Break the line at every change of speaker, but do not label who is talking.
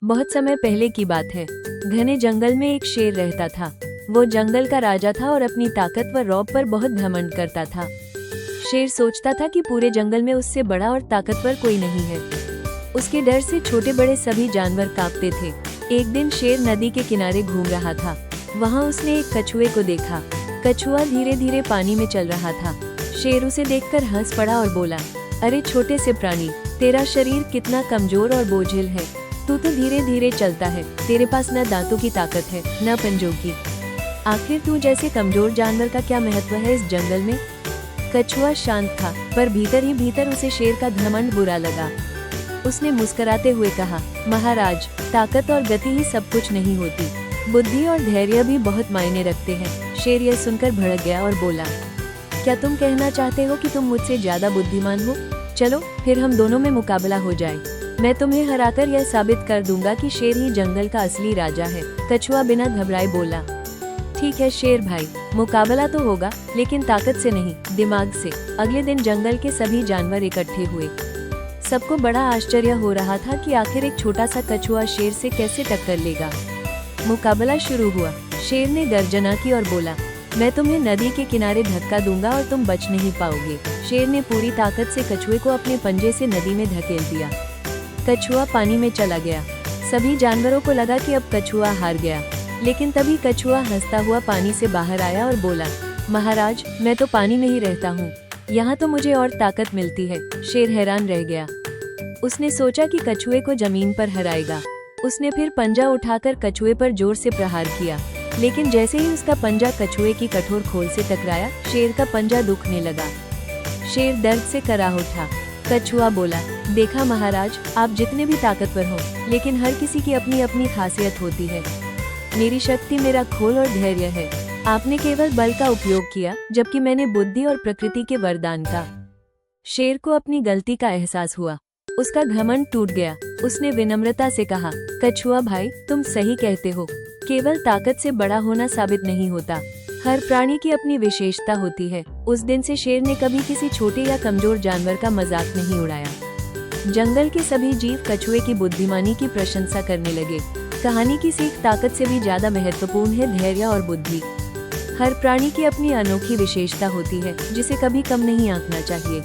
बहुत समय पहले की बात है। घने जंगल में एक शेर रहता था। वो जंगल का राजा था और अपनी ताकत व रौब पर बहुत घमंड करता था। शेर सोचता था कि पूरे जंगल में उससे बड़ा और ताकतवर कोई नहीं है। उसके डर से छोटे बड़े सभी जानवर कांपते थे। एक दिन शेर नदी के किनारे घूम रहा था। वहाँ उसने एक कछुए को देखा। कछुआ धीरे धीरे पानी में चल रहा था। शेर उसे देखकर हंस पड़ा और बोला, अरे छोटे से प्राणी, तेरा शरीर कितना कमजोर और बोझिल है। तू तो धीरे धीरे चलता है। तेरे पास न दांतों की ताकत है न पंजों की। आखिर तू जैसे कमजोर जानवर का क्या महत्व है इस जंगल में। कछुआ शांत था, पर भीतर ही भीतर उसे शेर का घमंड बुरा लगा। उसने मुस्कुराते हुए कहा, महाराज, ताकत और गति ही सब कुछ नहीं होती, बुद्धि और धैर्य भी बहुत मायने रखते हैं। शेर यह सुनकर भड़क गया और बोला, क्या तुम कहना चाहते हो कि तुम मुझसे ज्यादा बुद्धिमान हो? चलो फिर हम दोनों में मुकाबला हो जाए। मैं तुम्हें हराकर यह साबित कर दूंगा कि शेर ही जंगल का असली राजा है। कछुआ बिना घबराए बोला, ठीक है शेर भाई, मुकाबला तो होगा, लेकिन ताकत से नहीं, दिमाग से। अगले दिन जंगल के सभी जानवर इकट्ठे हुए। सबको बड़ा आश्चर्य हो रहा था कि आखिर एक छोटा सा कछुआ शेर से कैसे टक्कर लेगा। मुकाबला शुरू हुआ। शेर ने गर्जना की और बोला, मैं तुम्हें नदी के किनारे धक्का दूंगा और तुम बच नहीं पाओगे। शेर ने पूरी ताकत से कछुए को अपने पंजे से नदी में धकेल दिया। कछुआ पानी में चला गया। सभी जानवरों को लगा कि अब कछुआ हार गया, लेकिन तभी कछुआ हंसता हुआ पानी से बाहर आया और बोला, महाराज, मैं तो पानी में ही रहता हूँ, यहाँ तो मुझे और ताकत मिलती है। शेर हैरान रह गया। उसने सोचा कि कछुए को जमीन पर हराएगा। उसने फिर पंजा उठाकर कछुए पर जोर से प्रहार किया, लेकिन जैसे ही उसका पंजा कछुए की कठोर खोल से टकराया, शेर का पंजा दुखने लगा। शेर दर्द से कराह उठा। कछुआ बोला, देखा महाराज, आप जितने भी ताकतवर हो, लेकिन हर किसी की अपनी अपनी खासियत होती है। मेरी शक्ति मेरा खोल और धैर्य है। आपने केवल बल का उपयोग किया, जबकि मैंने बुद्धि और प्रकृति के वरदान का। शेर को अपनी गलती का एहसास हुआ। उसका घमंड टूट गया। उसने विनम्रता से कहा, कछुआ भाई, तुम सही कहते हो, केवल ताकत से बड़ा होना साबित नहीं होता। हर प्राणी की अपनी विशेषता होती है। उस दिन से शेर ने कभी किसी छोटे या कमजोर जानवर का मजाक नहीं उड़ाया। जंगल के सभी जीव कछुए की बुद्धिमानी की प्रशंसा करने लगे। कहानी की सीख ताकत से भी ज्यादा महत्वपूर्ण है धैर्य और बुद्धि। हर प्राणी की अपनी अनोखी विशेषता होती है, जिसे कभी कम नहीं आंकना चाहिए।